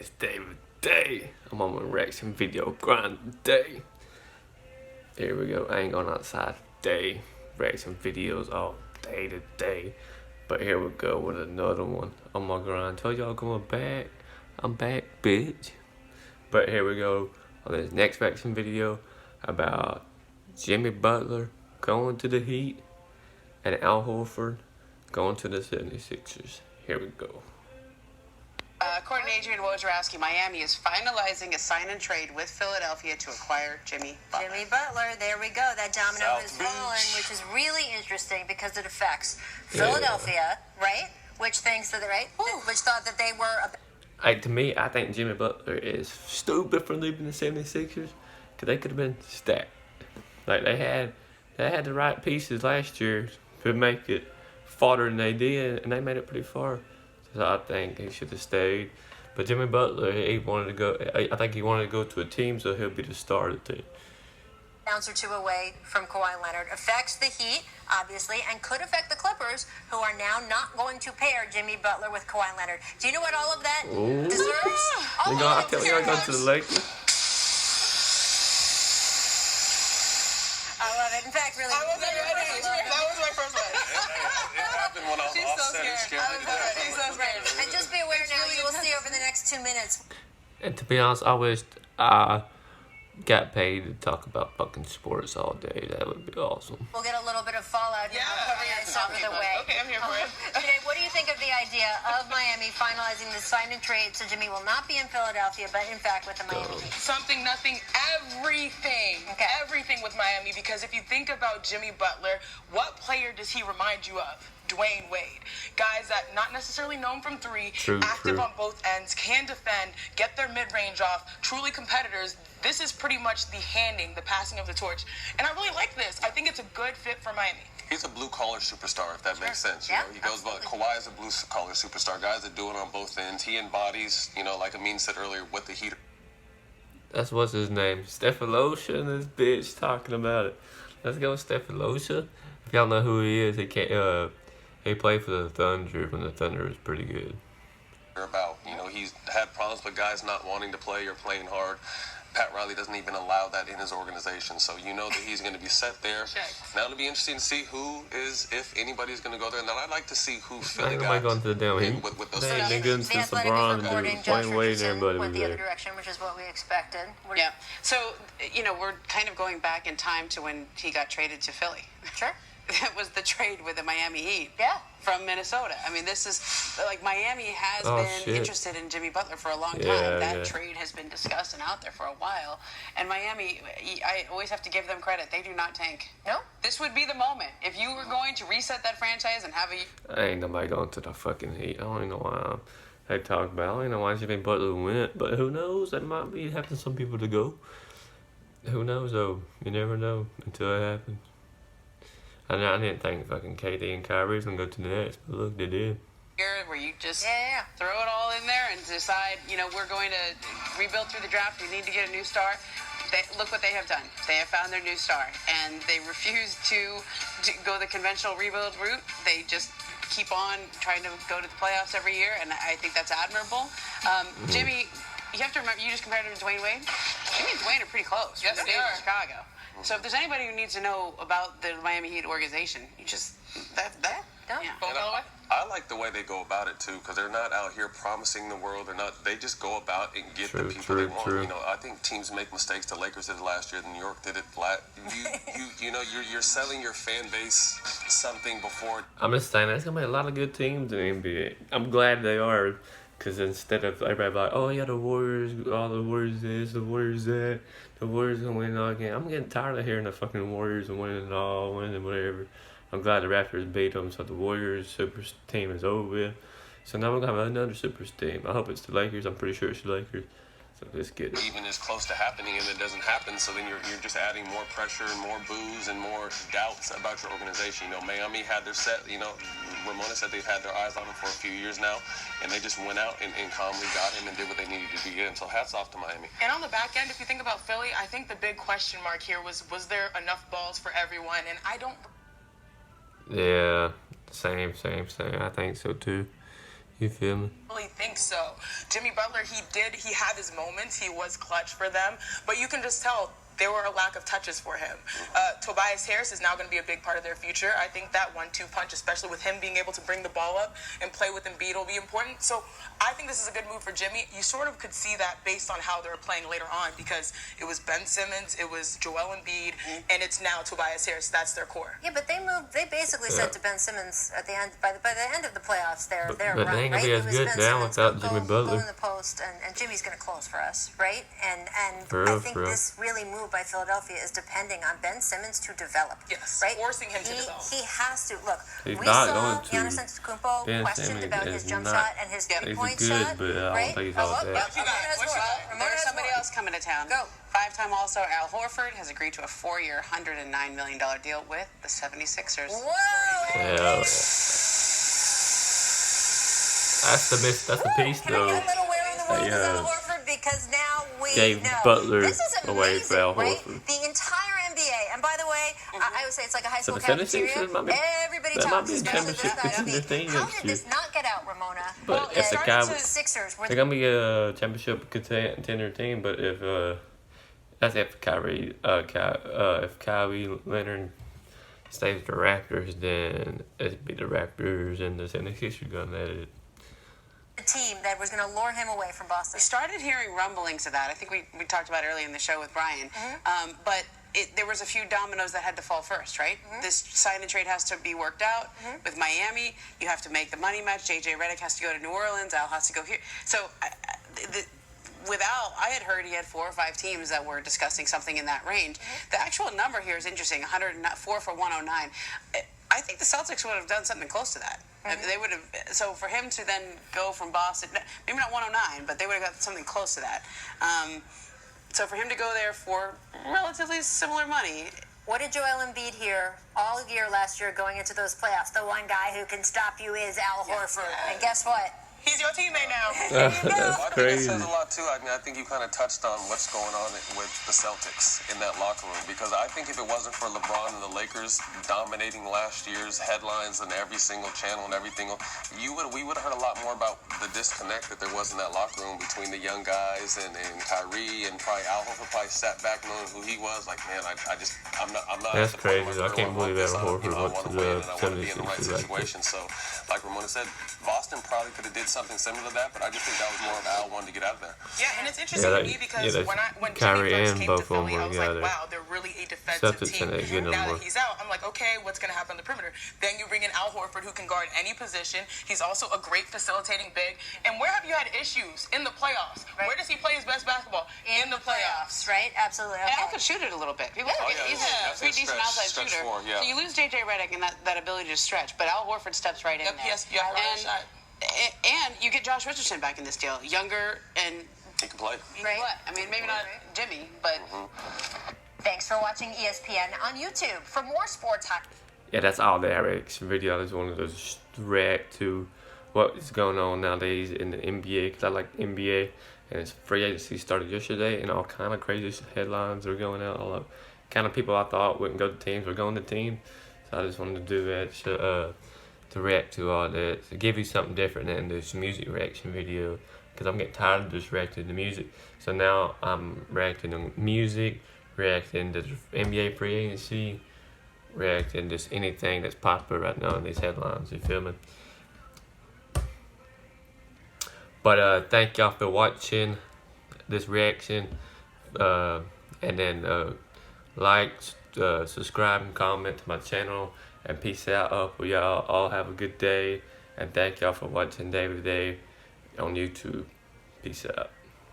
It's David Day. I'm on my reaction video grind day. Here we go. I ain't going outside today. Reaction videos all day today. But here we go with another one on my grind. Told y'all going back. I'm back, bitch. But here we go on this next reaction video about Jimmy Butler going to the Heat and Al Horford going to the 76ers. Here we go. According to Adrian Wojnarowski, Miami is finalizing a sign and trade with Philadelphia to acquire Jimmy Butler. Jimmy Butler, there we go. That domino has fallen, which is really interesting because it affects Philadelphia, right? Which thinks that which thought that they were. To me, I think Jimmy Butler is stupid for leaving the 76ers because they could have been stacked. Like they had the right pieces last year to make it farther than they did, and they made it pretty far. So I think he should have stayed. But Jimmy Butler, he wanted to go. I think he wanted to go to a team, so he'll be the star of the team. Ounce or two away from Kawhi Leonard affects the Heat, obviously, and could affect the Clippers, who are now not going to pair Jimmy Butler with Kawhi Leonard. Do you know what all of that deserves? I can't go to the Lakers. I love it. In fact, really, That was my first one. It happened when I was offset. It scared me to death. She's so scared. and just be aware now, you will see over the next 2 minutes. And to be honest, I wished I got paid to talk about fucking sports all day. That would be awesome. We'll get a little bit of fallout now. Cover this over the way. Okay, I'm here for it. Today, what do you think of the idea of Miami finalizing the sign and trade so Jimmy will not be in Philadelphia, but in fact with the Miami Heat? Something, nothing, everything. Okay. Everything with Miami, because if you think about Jimmy Butler, what player does he remind you of? Dwayne Wade. Guys that not necessarily known from three, active on both ends, can defend, get their mid-range off, truly competitors. This is pretty much the passing of the torch. And I really like this. I think it's a good fit for Miami. He's a blue-collar superstar, if that makes sense. You know, he goes by Kawhi is a blue-collar superstar. Guys that do it on both ends. He embodies, like Amin said earlier, what the Heat. That's what's his name, Stephalosha, and this bitch talking about it. Let's go with Stephalosha. If y'all know who he is, he played for the Thunder when the Thunder was pretty good. About, he's had problems with guys not wanting to play or playing hard. Pat Riley doesn't even allow that in his organization, so you know that he's going to be set there. Now it'll be interesting to see if anybody's going to go there. And then I'd like to see who Philly got going to the damn Heat. with those. They ain't been good since LeBron and Dwayne Wade and everybody went was the other there. direction, which is what we expected. Yeah. So, we're kind of going back in time to when he got traded to Philly. Sure. That was the trade with the Miami Heat. Yeah. From Minnesota. I mean, this is like Miami has been interested in Jimmy Butler for a long time. That trade has been discussed and out there for a while. And Miami, I always have to give them credit. They do not tank. No. This would be the moment. If you were going to reset that franchise and have Ain't nobody going to the fucking Heat. I don't even know why they talk about it. I don't even know why Jimmy Butler went. But who knows? That might be having some people to go. Who knows, though? You never know until it happens. I didn't think fucking KD and Kyrie was going to go to the Nets, but look, they did. where you just throw it all in there and decide, we're going to rebuild through the draft. We need to get a new star. Look what they have done. They have found their new star, and they refuse to go the conventional rebuild route. They just keep on trying to go to the playoffs every year, and I think that's admirable. Jimmy, you have to remember, you just compared him to Dwayne Wade. Jimmy and Dwayne are pretty close. Yes, they are. In Chicago. So if there's anybody who needs to know about the Miami Heat organization, you just I like the way they go about it too, because they're not out here promising the world. They just go about and get the people they want. I think teams make mistakes. The Lakers did it last year. The New York did it flat. You're selling your fan base something before. I'm just saying there's gonna be a lot of good teams in the NBA. I'm glad they are, because instead of everybody like, oh yeah, the Warriors, all the Warriors this, the Warriors that, the Warriors gonna win it all again. I'm getting tired of hearing the fucking Warriors and winning it all, winning whatever. I'm glad the Raptors beat them, so the Warriors super team is over with. So now we're gonna have another super team. I hope it's the Lakers. I'm pretty sure it's the Lakers. So let's get it. Even is close to happening, and it doesn't happen. So then you're just adding more pressure and more boos and more doubts about your organization. Miami had their set. Ramona said they've had their eyes on him for a few years now, and they just went out and calmly got him and did what they needed to do. And so hats off to Miami. And on the back end, if you think about Philly, I think the big question mark here was there enough balls for everyone? And I don't. Yeah, same. I think so too. You feel me? Really think so. Jimmy Butler, he had his moments. He was clutch for them, but you can just tell there were a lack of touches for him. Tobias Harris is now going to be a big part of their future. I think that 1-2 punch, especially with him being able to bring the ball up and play with Embiid, will be important. So I think this is a good move for Jimmy. You sort of could see that based on how they were playing later on, because it was Ben Simmons, it was Joel Embiid, and it's now Tobias Harris. That's their core. Yeah, but they basically said to Ben Simmons at the end, by the end of the playoffs, they're But run, they ain't gonna right? be It as was good Ben now Simmons, without go Jimmy Butler. in the post, and Jimmy's going to close for us, right? And For I real, think for real. this really move by Philadelphia is depending on Ben Simmons to develop. Yes, right? forcing him to develop. He has to. Look, He's we not saw going to. Giannis Antetokounmpo Ben questioned Simmons about his is jump not- shot and his He's three-point good, shot, but I don't right? think he's all look, that. look, Ramona has What you more. got? Ramona There's has somebody more. else coming to town. Go. Five-time All-Star Al Horford has agreed to a 4-year, $109 million deal with the 76ers. Whoa! Yeah. That's the piece, Can I though. get a little where in the world They, is Al Horford? Because now we gave know. Butler This is away amazing, for Al right? Horford. The entire NBA, and by the way, I would say it's like a high So school the cafeteria. 76ers might be- Everybody that might talks, be a especially this championship guy. contender thing How next did year. this not get out, Ramona? But if the started guy, to- Sixers were they're gonna be a championship contender team. But if that's if Kyrie Leonard stays with the Raptors, then it'd be the Raptors and the 76ers gonna let it. the team that was going to lure him away from Boston. We started hearing rumblings of that. I think we talked about it earlier in the show with Brian. But there was a few dominoes that had to fall first, right? This sign and trade has to be worked out. With Miami, you have to make the money match. J.J. Redick has to go to New Orleans. Al has to go here. So with Al, I had heard he had 4 or 5 teams that were discussing something in that range. The actual number here is interesting, 104 for 109. I think the Celtics would have done something close to that. They would have. So for him to then go from Boston, maybe not 109, but they would have got something close to that. So for him to go there for relatively similar money. What did Joel Embiid hear all year last year going into those playoffs? The one guy who can stop you is Al Horford. And guess what? He's your teammate now. That's I think crazy. it says a lot too. I mean, I think you kind of touched on what's going on with the Celtics in that locker room, because I think if it wasn't for LeBron and the Lakers dominating last year's headlines and every single channel and everything, we would have heard a lot more about the disconnect that there was in that locker room between the young guys and Kyrie, and probably Al Horford probably sat back knowing who he was. Like, man, I'm not. That's at the point crazy. where I can't want believe this. Al Horford I went want to to win the and I want to be in the right 76ers like that. situation. So, like Ramona said, Boston probably could have did something similar to that, but I just think that was more of Al wanting to get out there. Yeah, and it's interesting to me because when Kyrie Jimmy first and came both to of them Philly, I were was like, together. wow, they're really a defensive Celtics team. and they get Now more. that he's out, I'm like, okay, what's going to happen on the perimeter? Then you bring in Al Horford, who can guard any position. He's also a great facilitating big. And where have you had issues? In the playoffs. Right. Where does he play his best basketball? In the playoffs. Right? Absolutely. And Al Okay. could shoot it a little bit. People Yeah. forget he's a pretty decent outside Stretch shooter. four, yeah. So you lose J.J. Redick and that ability to stretch, but Al Horford steps right in Yep, there. yes, you have to and, shot. and you get Josh Richardson back in this deal, younger and He can play. Right. what? I mean, maybe not Jimmy, but Thanks for watching ESPN on YouTube. For more sports hot. Yeah, that's all the reaction video. I just wanted to just react to what is going on nowadays in the NBA, because I like the NBA, and it's free agency started yesterday, and all kind of crazy headlines are going out. All of kind of people I thought wouldn't go to teams are going to teams. So I just wanted to do that to react to all that, to give you something different than this music reaction video, because I'm getting tired of just reacting to music. So now I'm reacting to music, reacting to NBA free agency, reacting to just anything that's popular right now in these headlines. You feel me? But thank y'all for watching this reaction, and then like, subscribe, and comment to my channel, and peace out. Hope y'all all have a good day, and thank y'all for watching Day with Dave on YouTube. Peace out.